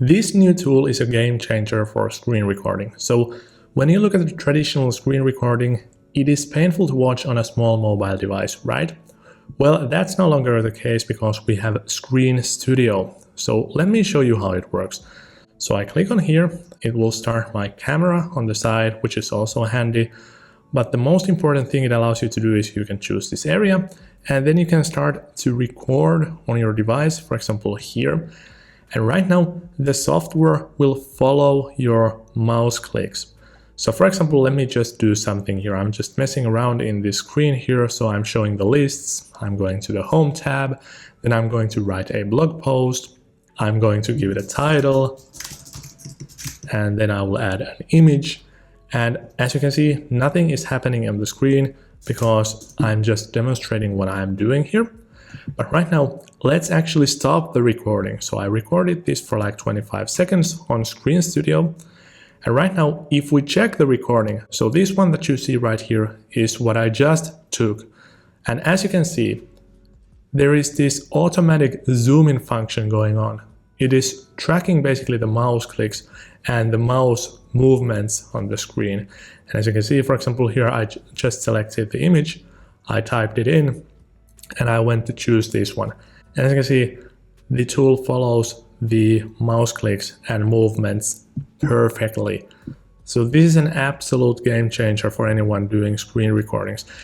This new tool is a game changer for screen recording. So when you look at the traditional screen recording, it is painful to watch on a small mobile device, right? Well, that's no longer the case because we have Screen Studio. So let me show you how it works. So I click on here, it will start my camera on the side, which is also handy. But the most important thing it allows you to do is you can choose this area and then you can start to record on your device, for example here. And right now the software will follow your mouse clicks. So for example, let me just do something here. I'm just messing around in this screen here. So I'm showing the lists. I'm going to the Home tab. Then I'm going to write a blog post. I'm going to give it a title. And then I will add an image. And as you can see, nothing is happening on the screen because I'm just demonstrating what I'm doing here. But right now, let's actually stop the recording. So I recorded this for like 25 seconds on Screen Studio. And right now, if we check the recording, so this one that you see right here is what I just took. And as you can see, there is this automatic zoom in function going on. It is tracking basically the mouse clicks and the mouse movements on the screen. And as you can see, for example, here I just selected the image, I typed it in, and I went to choose this one. And as you can see, the tool follows the mouse clicks and movements perfectly. So this is an absolute game changer for anyone doing screen recordings.